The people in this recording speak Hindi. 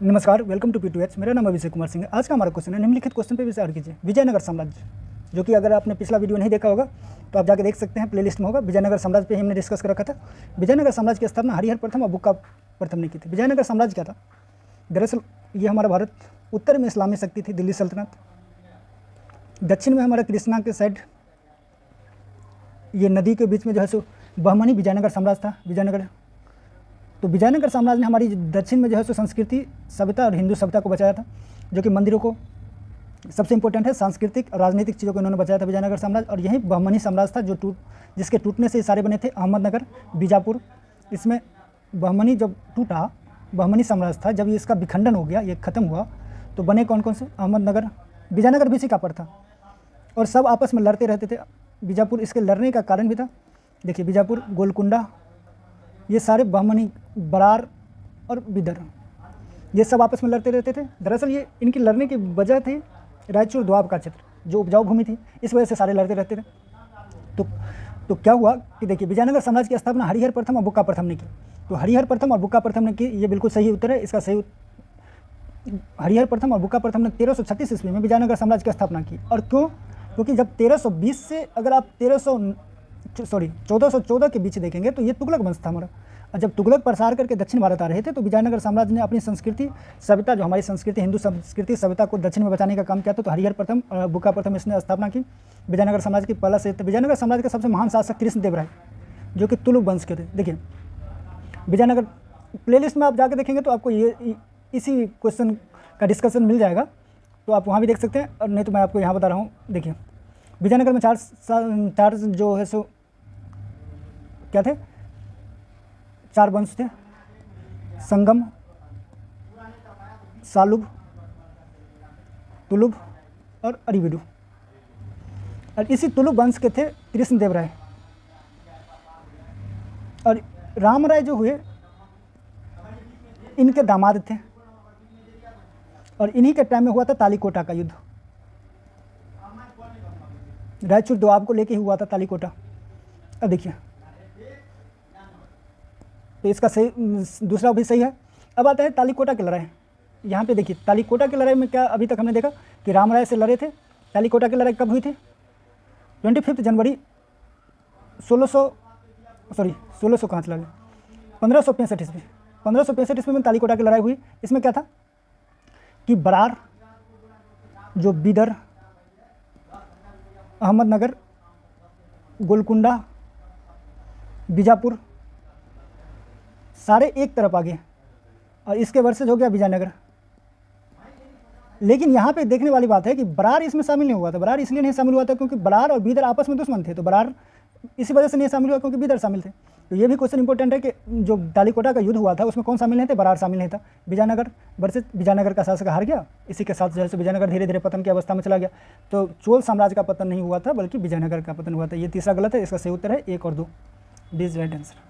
नमस्कार, वेलकम टू P2H। मेरा नाम अभिषेक कुमार सिंह है। आज का हमारा क्वेश्चन है, निम्नलिखित क्वेश्चन पे विचार कीजिए। विजयनगर साम्राज्य, जो कि अगर आपने पिछला वीडियो नहीं देखा होगा तो आप जाके देख सकते हैं, प्लेलिस्ट में होगा। विजयनगर साम्राज्य पे ही हमने डिस्कस कर रखा था। विजयनगर साम्राज्य की स्थापना हरिहर प्रथम और बुक्का प्रथम ने की थी। विजयनगर साम्राज्य क्या था? दरअसल ये हमारा भारत, उत्तर में इस्लामी शक्ति थी दिल्ली सल्तनत, दक्षिण में हमारा कृष्णा के साइड ये नदी के बीच में जो है सो बहमनी विजयनगर साम्राज्य था। विजयनगर, तो विजयनगर साम्राज्य ने हमारी दक्षिण में जो है सो संस्कृति, सभ्यता और हिंदू सभ्यता को बचाया था, जो कि मंदिरों को सबसे इंपॉर्टेंट है, सांस्कृतिक और राजनीतिक चीज़ों को इन्होंने बचाया था विजयनगर साम्राज्य। और यही बहमनी साम्राज्य था जो जिसके टूटने से ये सारे बने थे। अहमदनगर, बीजापुर, इसमें बहमनी जब टूटा, बहमनी साम्राज्य था, जब ये इसका विखंडन हो गया, ये खत्म हुआ, तो बने कौन कौन से? अहमदनगर, विजयनगर भी इसी का पर था और सब आपस में लड़ते रहते थे। बीजापुर, इसके लड़ने का कारण भी था, देखिए बीजापुर, गोलकुंडा, ये सारे बहमनी, बरार और बिदर, ये सब आपस में लड़ते रहते थे। दरअसल ये इनकी लड़ने की वजह थी रायचूर दोआब का क्षेत्र, जो उपजाऊ भूमि थी, इस वजह से सारे लड़ते रहते थे। तो क्या हुआ कि देखिए, विजयनगर साम्राज्य की स्थापना हरिहर प्रथम और बुक्का प्रथम ने की। तो हरिहर प्रथम और बुक्का प्रथम ने की, ये बिल्कुल सही उत्तर है। इसका सही हरिहर प्रथम और बुक्का प्रथम ने 1336 ईस्वी में विजयनगर साम्राज्य की स्थापना की। और क्यों? क्योंकि जब 1320 से अगर आप 1414 के बीच देखेंगे तो ये तुगलक वंश था हमारा। और जब तुगलक प्रसार करके दक्षिण भारत आ रहे थे तो विजयनगर साम्राज्य ने अपनी संस्कृति, सभ्यता, जो हमारी संस्कृति, हिंदू संस्कृति, सभ्यता को दक्षिण में बचाने का काम किया था। तो हरिहर प्रथम और बुक्का प्रथम इसने स्थापना की विजयनगर साम्राज्य की। पहला से विजयनगर साम्राज्य के सबसे महान शासक कृष्णदेव राय, जो कि तुलुक वंश के थे। देखिए विजयनगर प्लेलिस्ट में आप जाके देखेंगे तो आपको ये इसी क्वेश्चन का डिस्कशन मिल जाएगा, तो आप वहाँ भी देख सकते हैं। और नहीं तो मैं आपको यहाँ बता रहा हूँ। देखिए विजयनगर में चार जो है सो क्या थे? 4 वंश थे, संगम, सालुब, तुलुब और अरिविडु। और इसी तुलुब वंश के थे कृष्णदेव राय। और राम राय जो हुए, इनके दामाद थे। और इन्हीं के टाइम में हुआ था तालीकोटा का युद्ध, रायचूर दोआब को लेके हुआ था तालीकोटा। अब देखिए, तो इसका सही, दूसरा भी सही है। अब आता है तालीकोटा की लड़ाई। यहाँ पे देखिए, तालीकोटा की लड़ाई में क्या अभी तक हमने देखा कि राम राय से लड़े थे। तालीकोटा की लड़ाई कब हुई थी? 25 जनवरी 1600 कहाँ चला गया, 1565 ईस्वी। 1565 ईस्वी में तालीकोटा की लड़ाई हुई। इसमें क्या था कि बरार, जो बीदर, अहमदनगर, गोलकुंडा, बीजापुर, सारे एक तरफ आ गए और इसके वर्सेज हो गया विजयनगर। लेकिन यहाँ पे देखने वाली बात है कि बरार इसमें शामिल नहीं हुआ था। बरार इसलिए नहीं शामिल हुआ था क्योंकि बरार और बीदर आपस में दुश्मन थे, तो बरार इसी वजह से नहीं शामिल हुआ क्योंकि बीदर शामिल थे। तो ये भी क्वेश्चन इंपॉर्टेंट है कि जो तालीकोटा का युद्ध हुआ था उसमें कौन शामिल नहीं थे? बरार शामिल नहीं था। विजयनगर वर्सेज विजयनगर का शासक हार गया, इसी के साथ जो है विजयनगर धीरे धीरे पतन की अवस्था में चला गया। तो चोल साम्राज्य का पतन नहीं हुआ था बल्कि विजयनगर का पतन हुआ था। ये तीसरा गलत है, इसका सही उत्तर है 1 और 2, दिस राइट आंसर।